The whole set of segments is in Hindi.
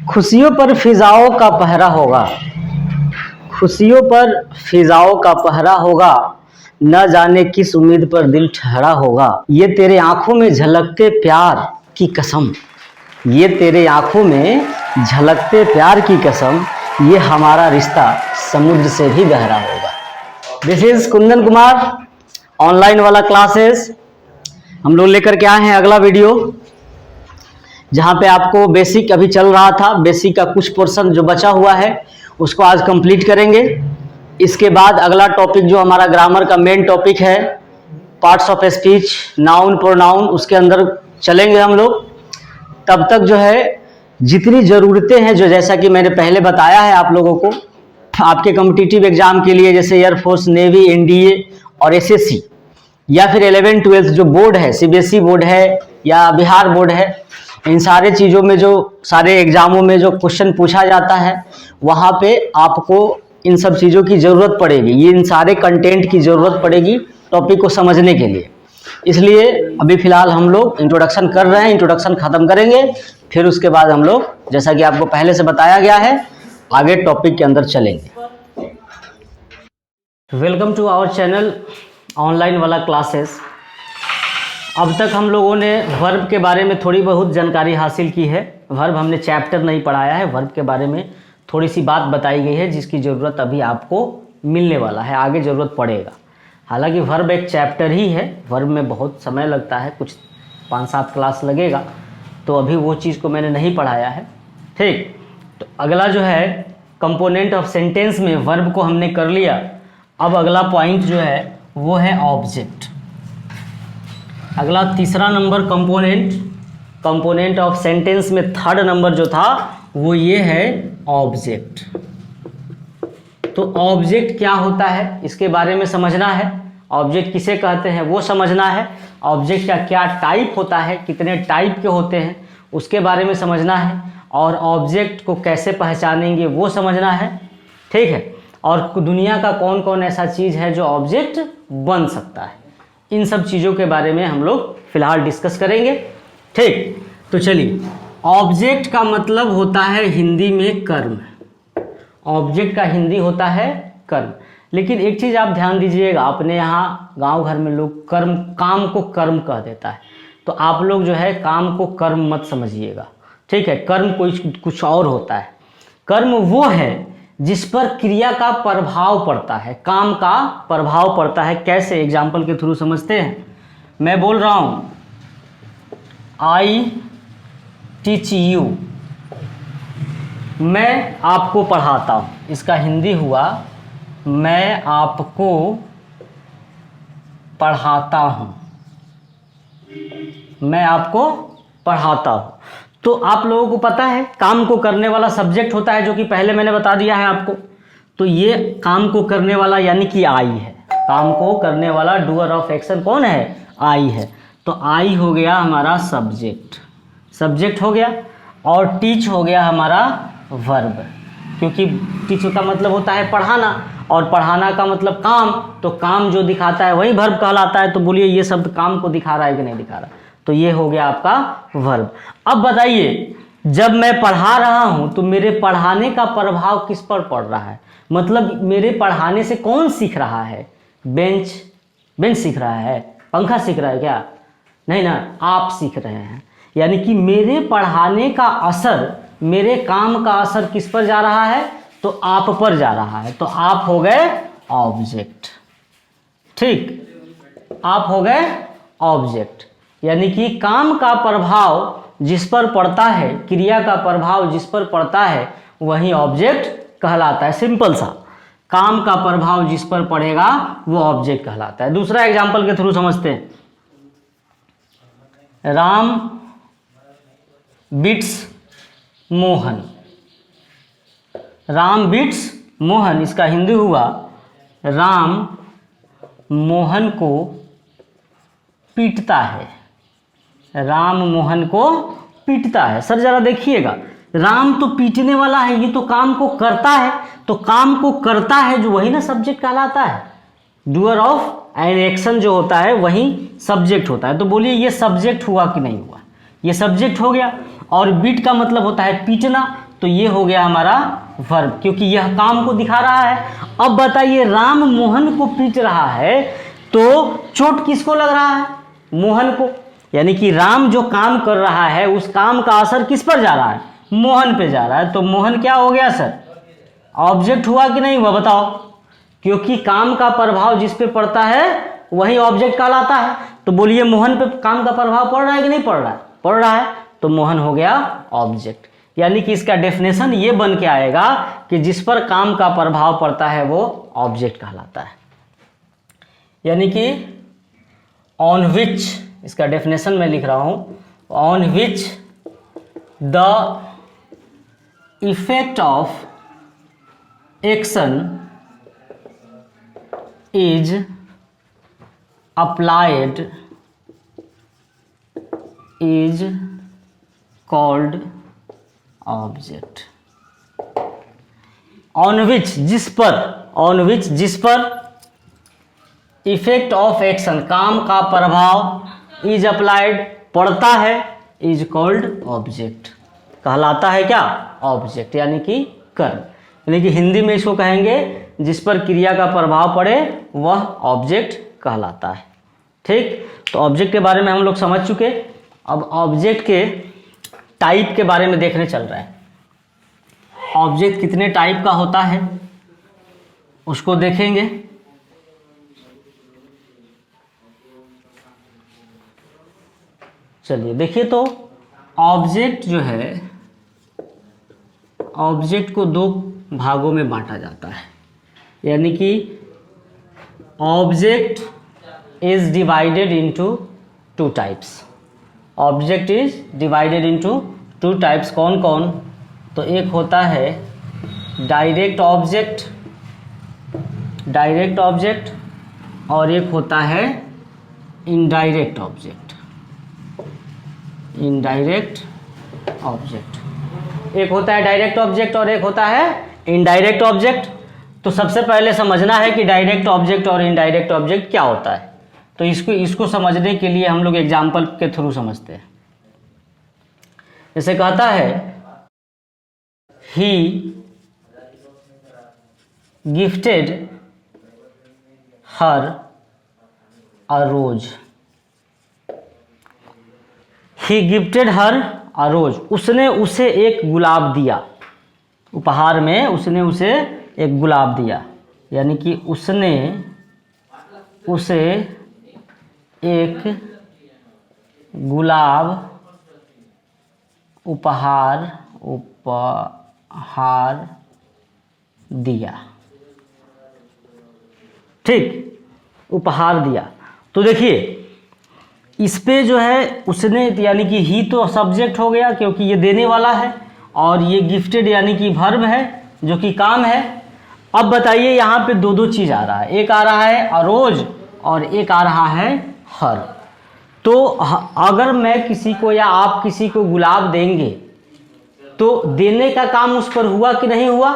खुशियों पर फिजाओं का पहरा होगा, खुशियों पर फिजाओं का पहरा होगा, न जाने किस उम्मीद पर दिल ठहरा होगा। ये तेरे आंखों में झलकते प्यार की कसम, ये तेरे आंखों में झलकते प्यार की कसम, ये हमारा रिश्ता समुद्र से भी गहरा होगा। This is Kundan Kumar, online वाला क्लासेस। हम लोग लेकर के आए हैं अगला वीडियो, जहाँ पे आपको बेसिक अभी चल रहा था, बेसिक का कुछ पोर्शन जो बचा हुआ है उसको आज कंप्लीट करेंगे। इसके बाद अगला टॉपिक जो हमारा ग्रामर का मेन टॉपिक है, parts of speech, noun pronoun, उसके अंदर चलेंगे हम लोग। तब तक जो है जितनी ज़रूरतें हैं, जो जैसा कि मैंने पहले बताया है आप लोगों को, आपके कॉम्पिटिटिव एग्जाम के लिए, जैसे एयरफोर्स, नेवी, एनडीए और एसएससी, या फिर 11-12 जो बोर्ड है, सीबीएसई बोर्ड है या बिहार बोर्ड है, इन सारे चीज़ों में, जो सारे एग्जामों में जो क्वेश्चन पूछा जाता है, वहाँ पे आपको इन सब चीज़ों की ज़रूरत पड़ेगी। ये इन सारे कंटेंट की ज़रूरत पड़ेगी टॉपिक को समझने के लिए। इसलिए अभी फ़िलहाल हम लोग इंट्रोडक्शन कर रहे हैं, इंट्रोडक्शन ख़त्म करेंगे, फिर उसके बाद हम लोग, जैसा कि आपको पहले से बताया गया है, आगे टॉपिक के अंदर चलेंगे। Welcome to our channel online वाला क्लासेस। अब तक हम लोगों ने वर्ब के बारे में थोड़ी बहुत जानकारी हासिल की है। वर्ब हमने चैप्टर नहीं पढ़ाया है, वर्ब के बारे में थोड़ी सी बात बताई गई है, जिसकी ज़रूरत अभी आपको मिलने वाला है, आगे ज़रूरत पड़ेगा। हालांकि वर्ब एक चैप्टर ही है, वर्ब में बहुत समय लगता है, कुछ 5-7 क्लास लगेगा, तो अभी वो चीज़ को मैंने नहीं पढ़ाया है। ठीक, तो अगला जो है कंपोनेंट ऑफ सेंटेंस में वर्ब को हमने कर लिया। अब अगला पॉइंट जो है वो है ऑब्जेक्ट। अगला तीसरा नंबर कंपोनेंट ऑफ सेंटेंस में थर्ड नंबर जो था वो ये है ऑब्जेक्ट। तो ऑब्जेक्ट क्या होता है इसके बारे में समझना है, ऑब्जेक्ट किसे कहते हैं वो समझना है, ऑब्जेक्ट का क्या टाइप होता है, कितने टाइप के होते हैं उसके बारे में समझना है, और ऑब्जेक्ट को कैसे पहचानेंगे वो समझना है। ठीक है, और दुनिया का कौन कौन ऐसा चीज़ है जो ऑब्जेक्ट बन सकता है, इन सब चीज़ों के बारे में हम लोग फिलहाल डिस्कस करेंगे। ठीक, तो चलिए, ऑब्जेक्ट का मतलब होता है हिंदी में कर्म। ऑब्जेक्ट का हिंदी होता है कर्म। लेकिन एक चीज़ आप ध्यान दीजिएगा, अपने यहाँ गांव घर में लोग काम को कर्म कह देता है, तो आप लोग जो है काम को कर्म मत समझिएगा। ठीक है, कर्म कोई कुछ और होता है। कर्म वो है जिस पर क्रिया का प्रभाव पड़ता है, काम का प्रभाव पड़ता है। कैसे, एग्जाम्पल के थ्रू समझते हैं। मैं बोल रहा हूँ आई टीच यू, मैं आपको पढ़ाता हूँ, इसका हिंदी हुआ मैं आपको पढ़ाता हूँ, मैं आपको पढ़ाता हूँ। तो आप लोगों को पता है काम को करने वाला सब्जेक्ट होता है, जो कि पहले मैंने बता दिया है आपको। तो ये काम को करने वाला यानी कि आई है, काम को करने वाला डूअर ऑफ एक्शन कौन है, आई है। तो आई हो गया हमारा सब्जेक्ट हो गया, और टीच हो गया हमारा वर्ब, क्योंकि टीच का मतलब होता है पढ़ाना, और पढ़ाना का मतलब काम, तो काम जो दिखाता है वही वर्ब कहलाता है। तो बोलिए ये शब्द काम को दिखा रहा है कि नहीं दिखा रहा, तो ये हो गया आपका वर्ब। अब बताइए, जब मैं पढ़ा रहा हूं तो मेरे पढ़ाने का प्रभाव किस पर पड़ रहा है, मतलब मेरे पढ़ाने से कौन सीख रहा है, बेंच सीख रहा है, पंखा सीख रहा है क्या, नहीं ना, आप सीख रहे हैं। यानी कि मेरे पढ़ाने का असर, मेरे काम का असर किस पर जा रहा है, तो आप पर जा रहा है। तो आप हो गए ऑब्जेक्ट। ठीक, आप हो गए ऑब्जेक्ट, यानी कि काम का प्रभाव जिस पर पड़ता है, क्रिया का प्रभाव जिस पर पड़ता है, वही ऑब्जेक्ट कहलाता है। सिंपल सा, काम का प्रभाव जिस पर पड़ेगा वो ऑब्जेक्ट कहलाता है। दूसरा एग्जांपल के थ्रू समझते हैं। राम बीट्स मोहन, राम बीट्स मोहन, इसका हिंदी हुआ राम मोहन को पीटता है, राम मोहन को पीटता है। सर जरा देखिएगा, राम तो पीटने वाला है, ये तो काम को करता है, तो काम को करता है जो वही ना सब्जेक्ट कहलाता है। डूअर ऑफ एन एक्शन जो होता है वही सब्जेक्ट होता है। तो बोलिए ये सब्जेक्ट हुआ कि नहीं हुआ, ये सब्जेक्ट हो गया। और बीट का मतलब होता है पीटना, तो ये हो गया हमारा वर्ब, क्योंकि यह काम को दिखा रहा है। अब बताइए, राम मोहन को पीट रहा है तो चोट किसको लग रहा है? मोहन को। यानी कि राम जो काम कर रहा है उस काम का असर किस पर जा रहा है? मोहन पे जा रहा है। तो मोहन क्या हो गया सर? ऑब्जेक्ट हुआ कि नहीं हुआ बताओ? क्योंकि काम का प्रभाव जिस पे पड़ता है वही ऑब्जेक्ट कहलाता है। तो बोलिए, मोहन पे काम का प्रभाव पड़ रहा है कि नहीं पड़ रहा है? पड़ रहा है, तो मोहन हो गया ऑब्जेक्ट। यानी कि इसका डेफिनेशन ये बन के आएगा कि जिस पर काम का प्रभाव पड़ता है वो ऑब्जेक्ट कहलाता है। यानी कि ऑन विच, इसका डेफिनेशन मैं लिख रहा हूं, on which the effect of action is applied is called object. On which, जिस पर, ऑन विच जिस पर इफेक्ट ऑफ एक्शन काम का प्रभाव इज अप्लाइड पड़ता है इज कॉल्ड ऑब्जेक्ट, कहलाता है क्या? ऑब्जेक्ट, यानी कि कर्म। यानी कि हिंदी में इसको कहेंगे जिस पर क्रिया का प्रभाव पड़े वह ऑब्जेक्ट कहलाता है। ठीक, तो ऑब्जेक्ट के बारे में हम लोग समझ चुके। अब ऑब्जेक्ट के टाइप के बारे में देखने चल रहा है। ऑब्जेक्ट कितने टाइप का होता है उसको देखेंगे। चलिए देखिए, तो ऑब्जेक्ट जो है, ऑब्जेक्ट को दो भागों में बांटा जाता है। यानी कि object is divided into two types. Object is divided into two types. कौन कौन? तो एक होता है डायरेक्ट ऑब्जेक्ट, डायरेक्ट ऑब्जेक्ट, और एक होता है इनडायरेक्ट ऑब्जेक्ट, इनडायरेक्ट ऑब्जेक्ट। एक होता है डायरेक्ट ऑब्जेक्ट और एक होता है इनडायरेक्ट ऑब्जेक्ट। तो सबसे पहले समझना है कि डायरेक्ट ऑब्जेक्ट और इनडायरेक्ट ऑब्जेक्ट क्या होता है। तो इसको समझने के लिए हम लोग एग्जाम्पल के थ्रू समझते हैं। जैसे कहता है, ही गिफ्टेड हर अ रोज। ही गिफ्टेड हर अ रोज, उसने उसे एक गुलाब दिया। उपहार में उसने उसे एक गुलाब दिया। यानी कि उसने उसे एक गुलाब उपहार दिया। ठीक, उपहार दिया। तो देखिए, इस पे जो है उसने, यानी कि ही तो सब्जेक्ट हो गया क्योंकि ये देने वाला है, और ये गिफ्टेड यानी कि वर्ब है जो कि काम है। अब बताइए, यहाँ पे दो दो चीज़ आ रहा है। एक आ रहा है अरोज और एक आ रहा है हर। तो अगर मैं किसी को या आप किसी को गुलाब देंगे तो देने का काम उस पर हुआ कि नहीं हुआ?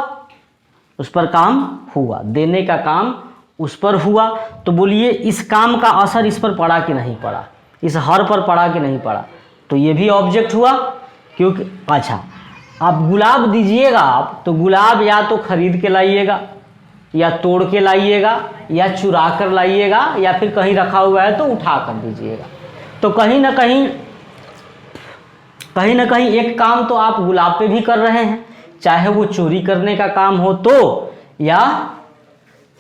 उस पर काम हुआ, देने का काम उस पर हुआ। तो बोलिए, इस काम का असर इस पर पड़ा कि नहीं पड़ा? इस हर पर पड़ा कि नहीं पड़ा? तो ये भी ऑब्जेक्ट हुआ। क्योंकि अच्छा, आप गुलाब दीजिएगा, आप तो गुलाब या तो खरीद के लाइएगा, या तोड़ के लाइएगा, या चुरा कर लाइएगा, या फिर कहीं रखा हुआ है तो उठा कर दीजिएगा। तो कहीं ना कहीं एक काम तो आप गुलाब पे भी कर रहे हैं, चाहे वो चोरी करने का काम हो तो, या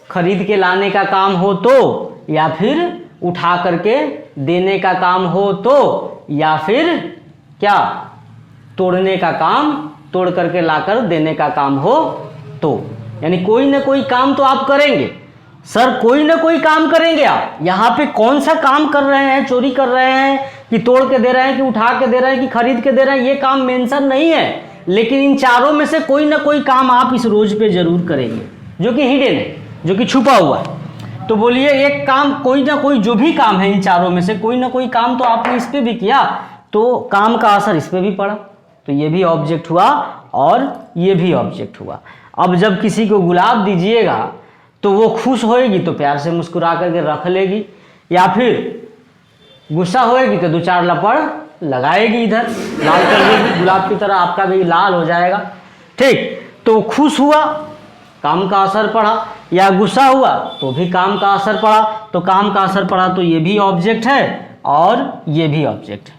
खरीद के लाने का काम हो तो, या फिर उठा करके देने का काम हो तो, या फिर क्या तोड़ने का काम, तोड़ करके लाकर देने का काम हो तो। यानी कोई ना कोई काम तो आप करेंगे। सर, कोई ना कोई काम करेंगे आप। यहाँ पे कौन सा काम कर रहे हैं? चोरी कर रहे हैं कि तोड़ के दे रहे हैं कि उठा के दे रहे हैं कि खरीद के दे रहे हैं, ये काम मेंशन नहीं है। लेकिन इन चारों में से कोई ना कोई काम आप इस रोज पे जरूर करेंगे जो कि हिडन है, जो कि छुपा हुआ है। तो बोलिए, एक काम, कोई ना कोई जो भी काम है इन चारों में से कोई ना कोई काम तो आपने इस पे भी किया, तो काम का असर इस पे भी पड़ा। तो ये भी ऑब्जेक्ट हुआ और ये भी ऑब्जेक्ट हुआ। अब जब किसी को गुलाब दीजिएगा तो वो खुश होएगी तो प्यार से मुस्कुरा करके रख लेगी, या फिर गुस्सा होएगी तो दो चार लपड़ लगाएगी, इधर लाल कर देगी गुलाब की तरह, आपका भी लाल हो जाएगा। ठीक, तो खुश हुआ, काम का असर पड़ा, या गुस्सा हुआ तो भी काम का असर पड़ा। तो काम का असर पड़ा तो ये भी ऑब्जेक्ट है और ये भी ऑब्जेक्ट है।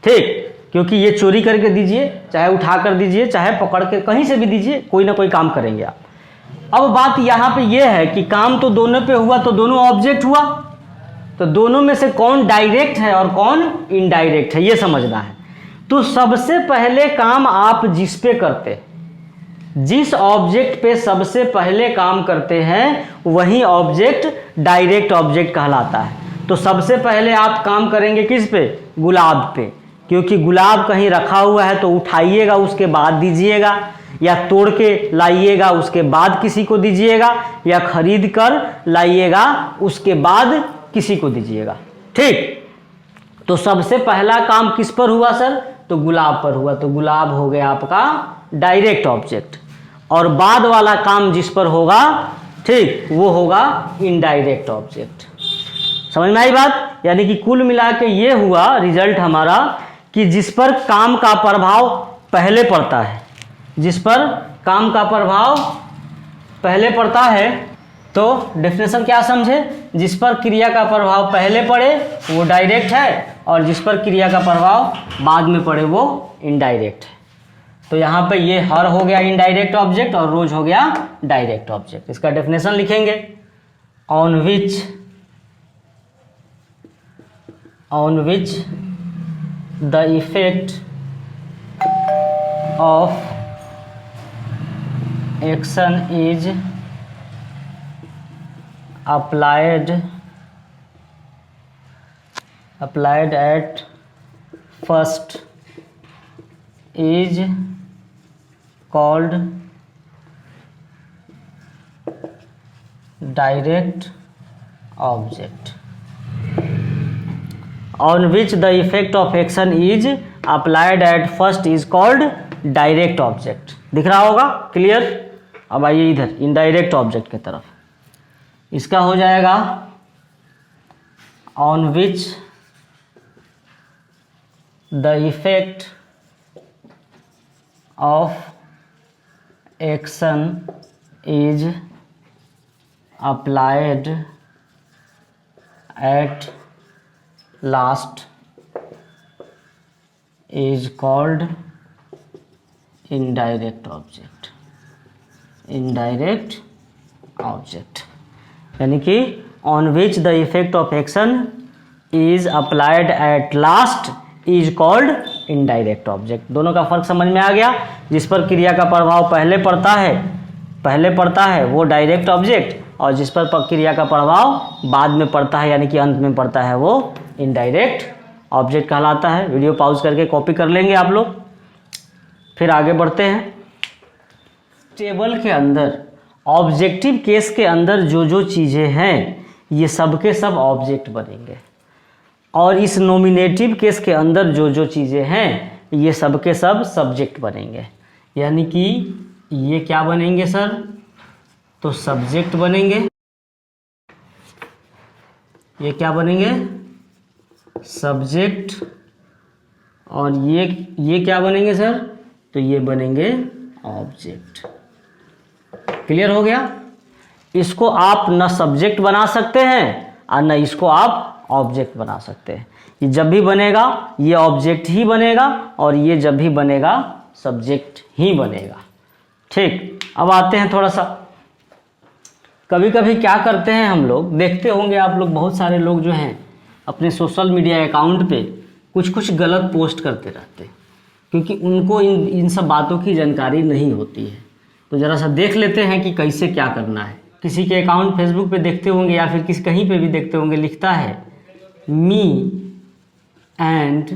ठीक, क्योंकि ये चोरी करके दीजिए, चाहे उठा कर दीजिए, चाहे पकड़ के कहीं से भी दीजिए, कोई ना कोई काम करेंगे आप। अब बात यहाँ पे ये है कि काम तो दोनों पे हुआ तो दोनों ऑब्जेक्ट हुआ, तो दोनों में से कौन डायरेक्ट है और कौन इनडायरेक्ट है ये समझना है। तो सबसे पहले काम आप जिस पे करते हैं, जिस ऑब्जेक्ट पे सबसे पहले काम करते हैं वही ऑब्जेक्ट डायरेक्ट ऑब्जेक्ट कहलाता है। तो सबसे पहले आप काम करेंगे किस पे? गुलाब पे, क्योंकि गुलाब कहीं रखा हुआ है तो उठाइएगा उसके बाद दीजिएगा, या तोड़ के लाइएगा उसके बाद किसी को दीजिएगा, या खरीद कर लाइएगा उसके बाद किसी को दीजिएगा। ठीक, तो सबसे पहला काम किस पर हुआ सर? तो गुलाब पर हुआ, तो गुलाब हो गया आपका डायरेक्ट ऑब्जेक्ट। और बाद वाला काम जिस पर होगा, ठीक, वो होगा इनडायरेक्ट ऑब्जेक्ट। समझ में आई बात? यानी कि कुल मिला के ये हुआ रिजल्ट हमारा कि जिस पर काम का प्रभाव पहले पड़ता है, जिस पर काम का प्रभाव पहले पड़ता है, तो डेफिनेशन क्या समझे? जिस पर क्रिया का प्रभाव पहले पड़े वो डायरेक्ट है, और जिस पर क्रिया का प्रभाव बाद में पड़े वो इनडायरेक्ट है। तो यहाँ पे ये हर हो गया इनडायरेक्ट ऑब्जेक्ट और रोज हो गया डायरेक्ट ऑब्जेक्ट। इसका डेफिनेशन लिखेंगे, on which the effect of action is applied at first is called direct object. On which the effect of action is applied at first is called direct object. दिख रहा होगा? क्लियर? अब आइए इधर इनडायरेक्ट ऑब्जेक्ट की तरफ। इसका हो जाएगा on which the effect of action is applied at last is called indirect object. Indirect object यानी कि on which the effect of action is applied at last is called indirect object. दोनों का फर्क समझ में आ गया? जिस पर क्रिया का प्रभाव पहले पड़ता है वो डायरेक्ट ऑब्जेक्ट, और जिस पर क्रिया का प्रभाव बाद में पड़ता है यानी कि अंत में पड़ता है वो इनडायरेक्ट ऑब्जेक्ट कहलाता है। वीडियो पॉज करके कॉपी कर लेंगे आप लोग, फिर आगे बढ़ते हैं। टेबल के अंदर ऑब्जेक्टिव केस के अंदर जो जो चीज़ें हैं ये सब के सब ऑब्जेक्ट बनेंगे, और इस नॉमिनेटिव केस के अंदर जो जो चीज़ें हैं ये सब के सब सब्जेक्ट बनेंगे। यानी कि ये क्या बनेंगे सर? तो सब्जेक्ट बनेंगे। ये क्या बनेंगे? सब्जेक्ट। और ये क्या बनेंगे सर? तो ये बनेंगे ऑब्जेक्ट। क्लियर हो गया? इसको आप न सब्जेक्ट बना सकते हैं और न इसको आप ऑब्जेक्ट बना सकते हैं। ये जब भी बनेगा ये ऑब्जेक्ट ही बनेगा, और ये जब भी बनेगा सब्जेक्ट ही बनेगा। ठीक, अब आते हैं थोड़ा सा, कभी कभी क्या करते हैं हम लोग, देखते होंगे आप लोग, बहुत सारे लोग जो हैं अपने सोशल मीडिया अकाउंट पे कुछ कुछ गलत पोस्ट करते रहते हैं, क्योंकि उनको इन सब बातों की जानकारी नहीं होती है। तो ज़रा सा देख लेते हैं कि कैसे क्या करना है। किसी के अकाउंट फेसबुक पे देखते होंगे या फिर किसी कहीं पे भी देखते होंगे, लिखता है me and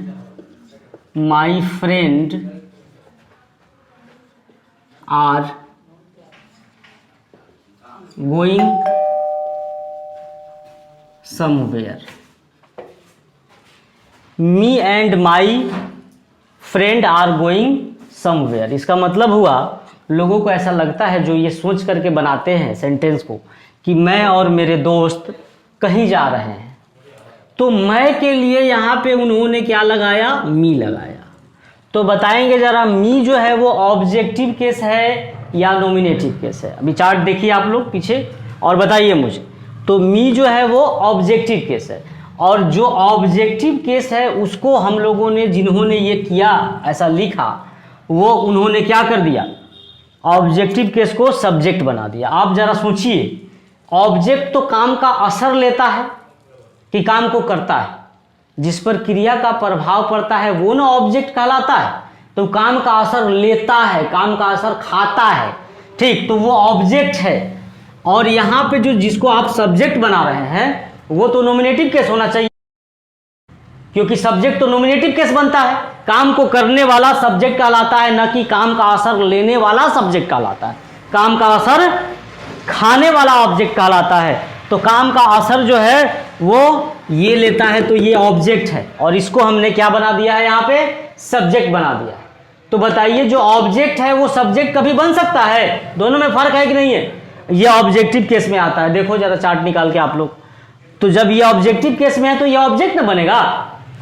my friend are going somewhere. Me and my friend are going somewhere, इसका मतलब हुआ लोगों को ऐसा लगता है, जो ये सोच करके बनाते हैं सेंटेंस को, कि मैं और मेरे दोस्त कहीं जा रहे हैं, तो मैं के लिए यहाँ पे उन्होंने क्या लगाया? मी लगाया। तो बताएंगे जरा मी जो है वो ऑब्जेक्टिव केस है या नॉमिनेटिव केस है। अभी चार्ट देखिए आप लोग पीछे और बताइए मुझे। तो मी जो है वो ऑब्जेक्टिव केस है, और जो ऑब्जेक्टिव केस है उसको हम लोगों ने, जिन्होंने ये किया ऐसा लिखा, वो उन्होंने क्या कर दिया, ऑब्जेक्टिव केस को सब्जेक्ट बना दिया। आप जरा सोचिए, ऑब्जेक्ट तो काम का असर लेता है कि काम को करता है, जिस पर क्रिया का प्रभाव पड़ता है वो ना ऑब्जेक्ट कहलाता है। तो काम का असर लेता है, काम का असर खाता है, ठीक, तो वो ऑब्जेक्ट है। और यहाँ पे जो जिसको आप सब्जेक्ट बना रहे हैं वो तो नॉमिनेटिव केस होना चाहिए, क्योंकि सब्जेक्ट तो नॉमिनेटिव केस बनता है। काम को करने वाला सब्जेक्ट कहलाता है, न कि काम का असर लेने वाला सब्जेक्ट कहलाता है। काम का असर खाने वाला ऑब्जेक्ट कहलाता है। तो काम का असर जो है वो ये लेता है, तो ये ऑब्जेक्ट है, और इसको हमने क्या बना दिया है, यहाँ पे सब्जेक्ट बना दिया है। तो बताइए, जो ऑब्जेक्ट है वो सब्जेक्ट कभी बन सकता है? दोनों में फर्क है कि नहीं है? ये ऑब्जेक्टिव केस में आता है। देखो जरा चार्ट निकाल के आप लोग। तो जब ये ऑब्जेक्टिव केस में है तो ये ऑब्जेक्ट ना बनेगा।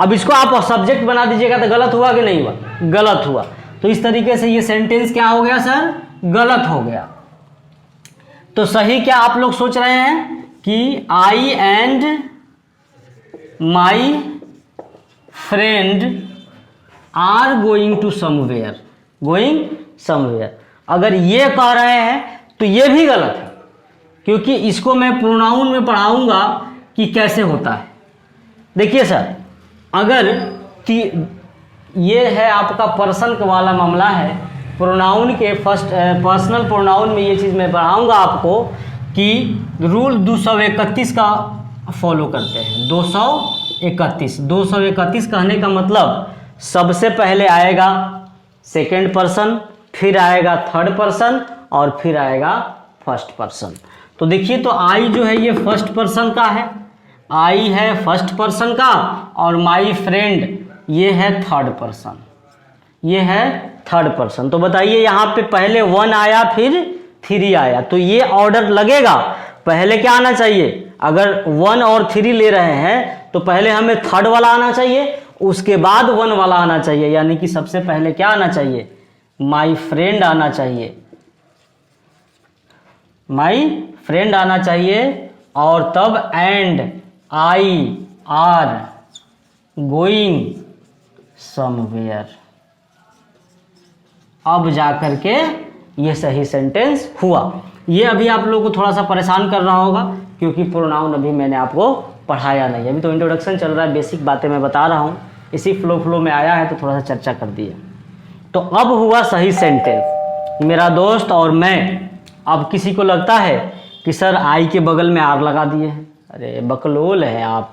अब इसको आप सब्जेक्ट बना दीजिएगा तो गलत हुआ कि नहीं हुआ? गलत हुआ। तो इस तरीके से ये सेंटेंस क्या हो गया सर? गलत हो गया। तो सही क्या आप लोग सोच रहे हैं कि I and my friend are going to somewhere, going somewhere. अगर ये कह रहे हैं तो ये भी गलत है, क्योंकि इसको मैं प्रोनाउन में पढ़ाऊंगा कि कैसे होता है। देखिए सर, अगर ये है आपका पर्सन वाला मामला है, प्रोनाउन के फर्स्ट पर्सनल प्रोनाउन में ये चीज़ मैं पढ़ाऊंगा आपको कि रूल 231 का फॉलो करते हैं। 231 कहने का मतलब सबसे पहले आएगा सेकंड पर्सन, फिर आएगा थर्ड पर्सन, और फिर आएगा फर्स्ट पर्सन। तो देखिए, तो आई जो है ये फर्स्ट पर्सन का है, आई है फर्स्ट पर्सन का, और माई फ्रेंड ये है थर्ड पर्सन, ये है थर्ड पर्सन। तो बताइए, यहाँ पे पहले 1 आया फिर 3 आया, तो ये ऑर्डर लगेगा। पहले क्या आना चाहिए? अगर 1 और 3 ले रहे हैं तो पहले हमें थर्ड वाला आना चाहिए, उसके बाद 1 वाला आना चाहिए। यानी कि सबसे पहले क्या आना चाहिए? माई फ्रेंड आना चाहिए, माई फ्रेंड आना चाहिए, और तब and I R going somewhere. अब जाकर के ये सही सेंटेंस हुआ। ये अभी आप लोगों को थोड़ा सा परेशान कर रहा होगा, क्योंकि प्रोनाउन अभी मैंने आपको पढ़ाया नहीं, अभी तो इंट्रोडक्शन चल रहा है, बेसिक बातें मैं बता रहा हूँ, इसी फ्लो में आया है तो थोड़ा सा चर्चा कर दिए। तो अब हुआ सही सेंटेंस, मेरा दोस्त और मैं। अब किसी को लगता है कि सर आई के बगल में आर लगा दिए हैं, अरे बकलोल है आप।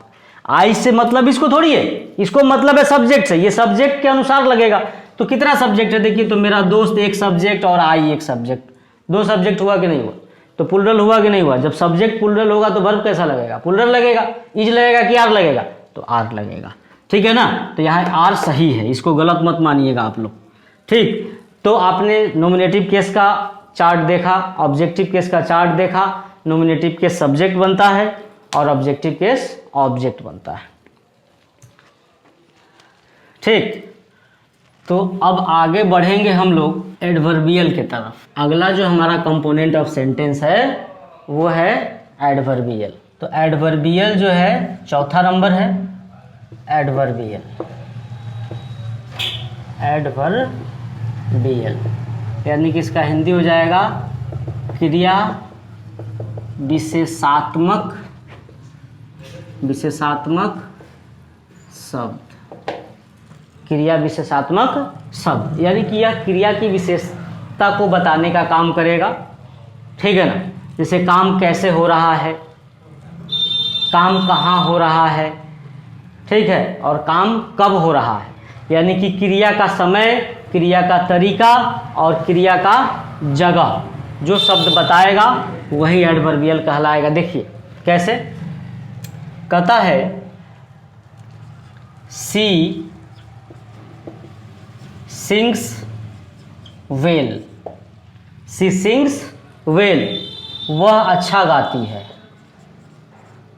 आई से मतलब इसको थोड़ी है, इसको मतलब है सब्जेक्ट से, ये सब्जेक्ट के अनुसार लगेगा। तो कितना सब्जेक्ट है? देखिए, तो मेरा दोस्त एक सब्जेक्ट और आई एक सब्जेक्ट, 2 सब्जेक्ट हुआ कि नहीं हुआ? तो प्लुरल हुआ कि नहीं हुआ? जब सब्जेक्ट प्लुरल होगा तो वर्ब कैसा लगेगा? प्लुरल लगेगा। इज लगेगा कि आर लगेगा? तो आर लगेगा, ठीक है ना। तो यहाँ आर सही है, इसको गलत मत मानिएगा आप लोग, ठीक। तो आपने नॉमिनेटिव केस का चार्ट देखा, ऑब्जेक्टिव केस का चार्ट देखा। नॉमिनेटिव केस सब्जेक्ट बनता है और ऑब्जेक्टिव केस ऑब्जेक्ट बनता है, ठीक। तो अब आगे बढ़ेंगे हम लोग एडवर्बियल के तरफ। अगला जो हमारा कंपोनेंट ऑफ सेंटेंस है वो है एडवर्बियल। तो एडवर्बियल जो है चौथा नंबर है, एडवर्बियल। एडवर्बियल यानी कि इसका हिंदी हो जाएगा क्रिया विशेषात्मक शब्द। क्रिया विशेषात्मक शब्द यानी कि यह क्रिया की विशेषता को बताने का काम करेगा, ठीक है ना। जैसे काम कैसे हो रहा है, काम कहाँ हो रहा है, ठीक है, और काम कब हो रहा है। यानी कि क्रिया का समय, क्रिया का तरीका और क्रिया का जगह जो शब्द बताएगा वही एडवर्बियल कहलाएगा। देखिए कैसे कहता है, सी सिंग्स वेल, सी सिंग्स वेल, वह अच्छा गाती है,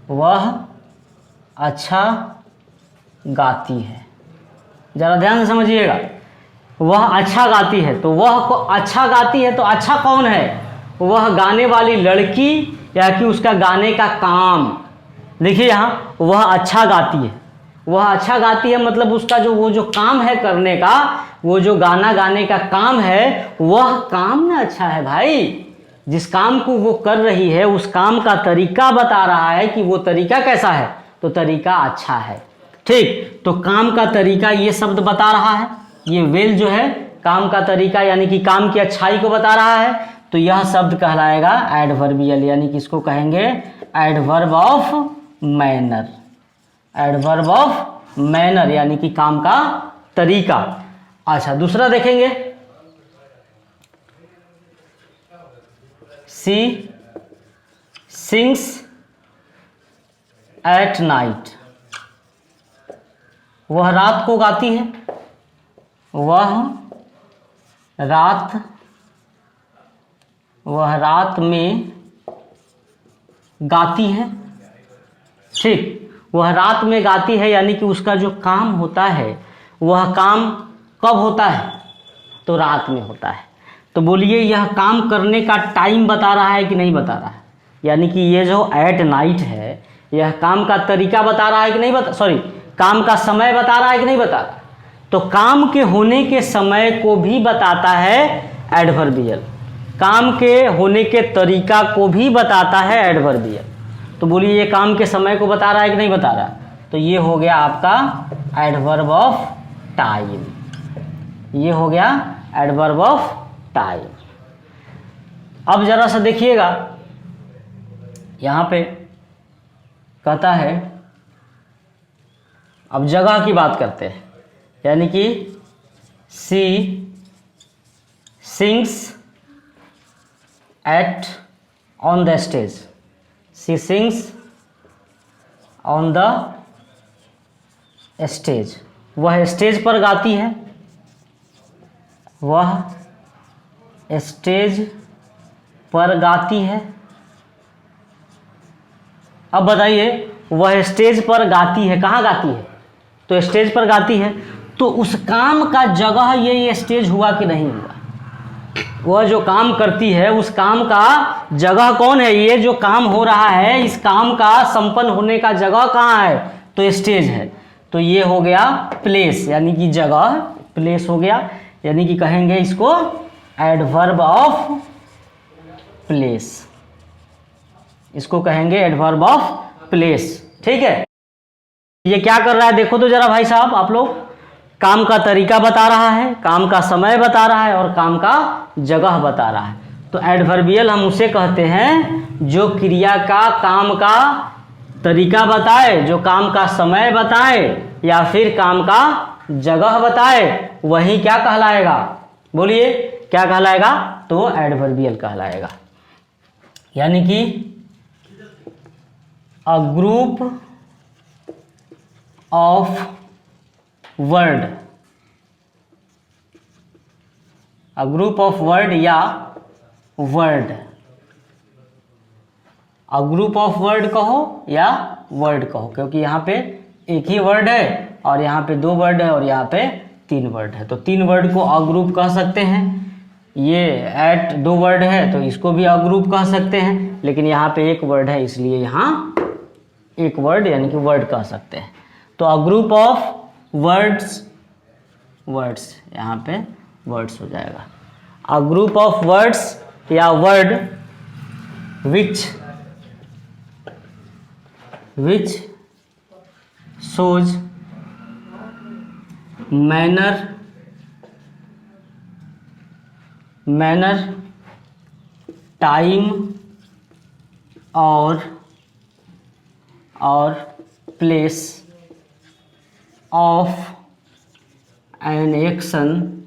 वह अच्छा गाती है। ज़रा ध्यान से समझिएगा, वह अच्छा गाती है, तो वह अच्छा गाती है, तो अच्छा कौन है? वह गाने वाली लड़की या कि उसका गाने का काम। देखिए यहाँ वह अच्छा गाती है, वह अच्छा गाती है मतलब उसका जो वो जो काम है करने का, वो जो गाना गाने का काम है, वह काम ना अच्छा है भाई। जिस काम को वो कर रही है उस काम का तरीका बता रहा है कि वो तरीका कैसा है, तो तरीका अच्छा है। ठीक, तो काम का तरीका ये शब्द बता रहा है, ये वेल जो है काम का तरीका यानी कि काम की अच्छाई को बता रहा है, तो यह शब्द कहलाएगा एडवर्बियल, यानी कि इसको कहेंगे adverb of manner. Adverb of manner यानी कि काम का तरीका। अच्छा, दूसरा देखेंगे, सी सिंग्स एट नाइट। वह रात को गाती है, वह रात में गाती है। ठीक, वह रात में गाती है यानी कि उसका जो काम होता है वह काम कब होता है, तो रात में होता है। तो बोलिए यह काम करने का टाइम बता रहा है कि नहीं बता रहा है? यानी कि ये जो एट नाइट है यह काम का तरीका बता रहा है कि नहीं बता, सॉरी, काम का समय बता रहा है कि नहीं बता रहा? तो काम के होने के समय को भी बताता है एडवर्बियल, काम के होने के तरीका को भी बताता है एडवर्बियल। तो बोलिए ये काम के समय को बता रहा है कि नहीं बता रहा? तो ये हो गया आपका एडवर्ब ऑफ टाइम, ये हो गया एडवर्ब ऑफ टाइम। अब जरा सा देखिएगा, यहाँ पे कहता है, अब जगह की बात करते हैं, यानी कि she sings at on the stage. She sings on the stage, वह स्टेज पर गाती है, वह स्टेज पर गाती है। अब बताइए वह स्टेज पर गाती है, कहाँ गाती है? तो स्टेज पर गाती है, तो उस काम का जगह ये स्टेज हुआ कि नहीं हुआ? वह जो काम करती है उस काम का जगह कौन है? ये जो काम हो रहा है इस काम का संपन्न होने का जगह कहाँ है? तो स्टेज है। तो ये हो गया प्लेस, यानी कि जगह, प्लेस हो गया, यानी कि कहेंगे इसको एडवर्ब ऑफ प्लेस, इसको कहेंगे एडवर्ब ऑफ प्लेस। ठीक है, ये क्या कर रहा है देखो तो जरा भाई साहब आप लोग, काम का तरीका बता रहा है, काम का समय बता रहा है और काम का जगह बता रहा है। तो एडवर्बियल हम उसे कहते हैं जो क्रिया का काम का तरीका बताए, जो काम का समय बताए या फिर काम का जगह बताए, वही क्या कहलाएगा? बोलिए क्या कहलाएगा? तो एडवर्बियल कहलाएगा। यानी कि a group of word, a group of word या word, a group of word कहो या वर्ड कहो, क्योंकि यहाँ पे एक ही वर्ड है और यहाँ पे दो वर्ड है और यहाँ पे तीन वर्ड है। तो तीन वर्ड को अ ग्रुप कह सकते हैं। ये एट दो वर्ड है तो इसको भी अ ग्रुप कह सकते हैं, लेकिन यहाँ पे एक वर्ड है इसलिए यहाँ एक वर्ड यानी कि वर्ड कह सकते हैं। तो अ ग्रुप ऑफ वर्ड्स, वर्ड्स यहाँ पे वर्ड्स हो जाएगा। अ ग्रुप ऑफ वर्ड्स या word which shows manner, time और place of an action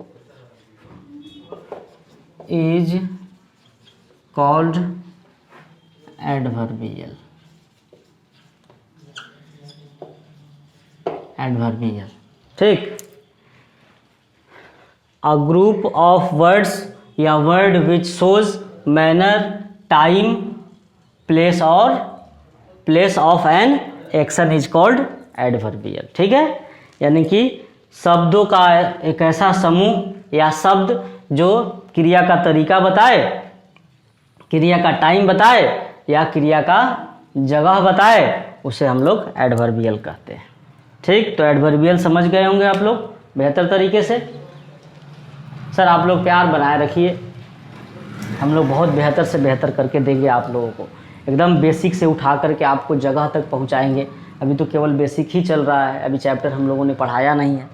is called adverbial, adverbial. ठीक, अ ग्रुप ऑफ वर्ड्स या word which shows manner, time, place और place of an action is called adverbial. ठीक है, यानी कि शब्दों का एक ऐसा समूह या शब्द जो क्रिया का तरीका बताए, क्रिया का टाइम बताए या क्रिया का जगह बताए, उसे हम लोग एडवर्बियल कहते हैं। ठीक, तो एडवर्बियल समझ गए होंगे आप लोग बेहतर तरीके से। सर आप लोग प्यार बनाए रखिए, हम लोग बहुत बेहतर से बेहतर करके देंगे आप लोगों को, एकदम बेसिक से उठा करके आपको जगह तक पहुंचाएंगे। अभी तो केवल बेसिक ही चल रहा है, अभी चैप्टर हम लोगों ने पढ़ाया नहीं है।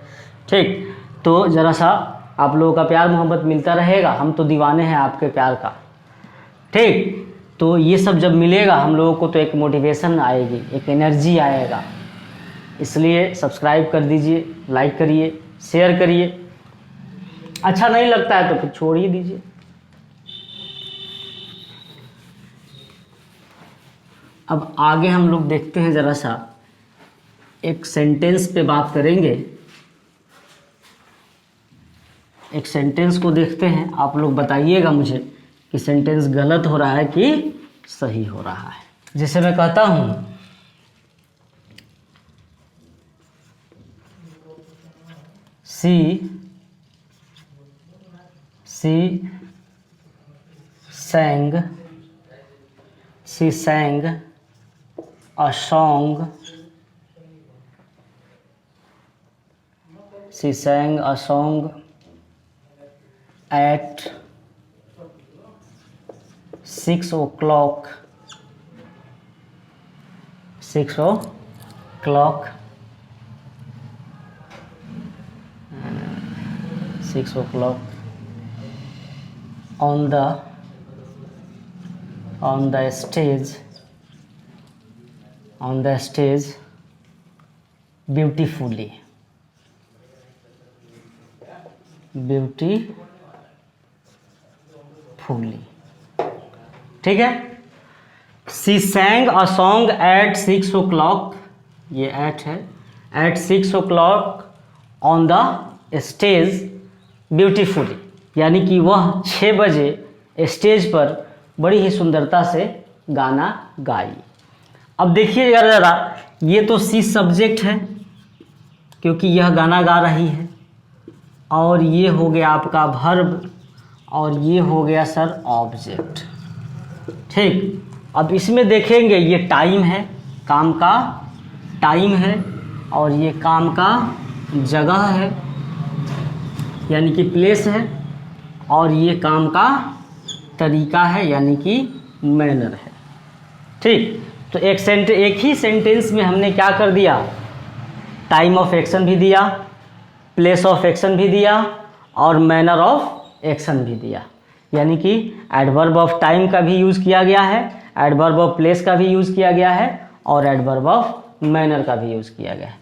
ठीक, तो ज़रा सा आप लोगों का प्यार मोहब्बत मिलता रहेगा, हम तो दीवाने हैं आपके प्यार का। ठीक, तो ये सब जब मिलेगा हम लोगों को तो एक मोटिवेशन आएगी, एक एनर्जी आएगा। इसलिए सब्सक्राइब कर दीजिए, लाइक करिए, शेयर करिए। अच्छा नहीं लगता है तो फिर छोड़ ही दीजिए। अब आगे हम लोग देखते हैं, ज़रा सा एक सेंटेंस पे बात करेंगे। एक सेंटेंस को देखते हैं, आप लोग बताइएगा मुझे कि सेंटेंस गलत हो रहा है कि सही हो रहा है। जैसे मैं कहता हूँ सी sang a song, she sang a song at 6 o'clock, 6 o'clock, 6 o'clock on the stage beautifully. ठीक है, She sang a song at 6 o'clock, ये at है, at 6 o'clock on the stage beautifully, यानी कि वह 6 बजे स्टेज पर बड़ी ही सुंदरता से गाना गाई। अब देखिए ज़रा, ये तो सी सब्जेक्ट है क्योंकि यह गाना गा रही है, और ये हो गया आपका वर्ब, और ये हो गया सर ऑब्जेक्ट। ठीक, अब इसमें देखेंगे ये टाइम है, काम का टाइम है, और ये काम का जगह है यानी कि प्लेस है, और ये काम का तरीका है यानी कि मैनर है। ठीक, तो एक ही सेंटेंस में हमने क्या कर दिया, टाइम ऑफ एक्शन भी दिया, प्लेस ऑफ एक्शन भी दिया, और मैनर ऑफ एक्शन भी दिया। यानी कि एडवर्ब ऑफ टाइम का भी यूज़ किया गया है, एडवर्ब ऑफ प्लेस का भी यूज़ किया गया है, और एडवर्ब ऑफ मैनर का भी यूज़ किया गया है।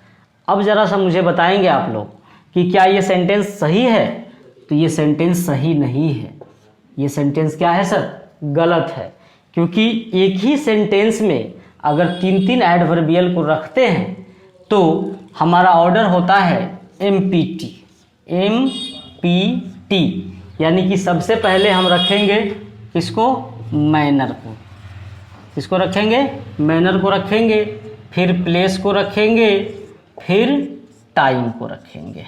अब ज़रा सा मुझे बताएंगे आप लोग कि क्या ये सेंटेंस सही है? तो ये सेंटेंस सही नहीं है। ये सेंटेंस क्या है सर? गलत है, क्योंकि एक ही सेंटेंस में अगर 3 एडवर्बियल को रखते हैं तो हमारा ऑर्डर होता है MPT, यानी कि सबसे पहले हम रखेंगे किसको? मैनर को। किसको रखेंगे? मैनर को रखेंगे, फिर प्लेस को रखेंगे, फिर टाइम को रखेंगे।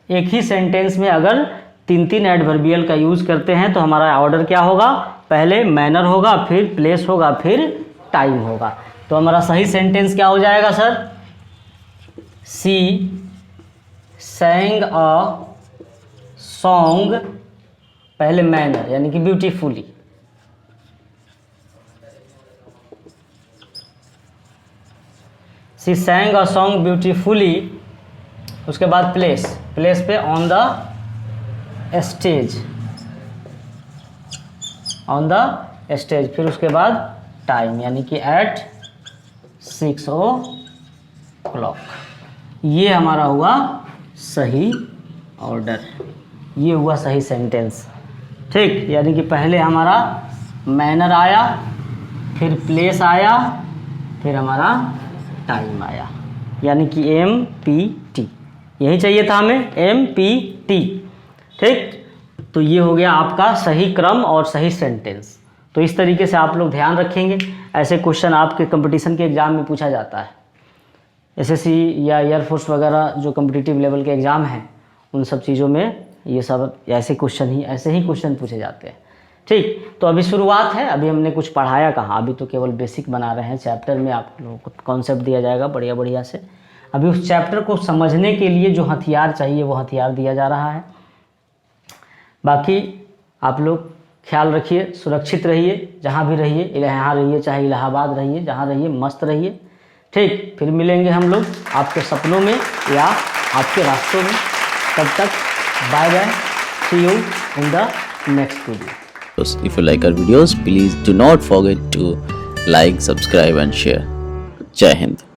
एक ही सेंटेंस में अगर 3 एडवर्बियल का यूज़ करते हैं तो हमारा ऑर्डर क्या होगा? पहले मैनर होगा, फिर प्लेस होगा, फिर टाइम होगा। तो हमारा सही सेंटेंस क्या हो जाएगा sir? She sang a song, पहले मैनर यानी कि beautifully, she sang a song beautifully, उसके बाद प्लेस, प्लेस पे ऑन द स्टेज, फिर उसके बाद टाइम यानी कि एट 6 o'clock। ये हमारा हुआ सही ऑर्डर, ये हुआ सही सेंटेंस। ठीक, यानी कि पहले हमारा मैनर आया, फिर प्लेस आया, फिर हमारा टाइम आया, यानी कि MPT। यही चाहिए था हमें, MPT। ठीक, तो ये हो गया आपका सही क्रम और सही सेंटेंस। तो इस तरीके से आप लोग ध्यान रखेंगे, ऐसे क्वेश्चन आपके कंपटीशन के एग्ज़ाम में पूछा जाता है। SSC या एयरफोर्स वगैरह जो कम्पिटिटिव लेवल के एग्ज़ाम हैं, उन सब चीज़ों में ये सब ऐसे ही क्वेश्चन पूछे जाते हैं। ठीक, तो अभी शुरुआत है, अभी हमने कुछ पढ़ाया कहाँ, अभी तो केवल बेसिक बना रहे हैं। चैप्टर में आप लोगों को कॉन्सेप्ट दिया जाएगा बढ़िया बढ़िया से। अभी उस चैप्टर को समझने के लिए जो हथियार चाहिए वो हथियार दिया जा रहा है। बाकी आप लोग ख्याल रखिए, सुरक्षित रहिए, जहाँ भी रहिए, यहाँ रहिए चाहे इलाहाबाद रहिए, जहाँ रहिए मस्त रहिए। ठीक, फिर मिलेंगे हम लोग आपके सपनों में या आपके रास्तों में। तब तक bye bye, see you in the next video. If you like our videos, please do not forget to like, subscribe and share. Jai Hind.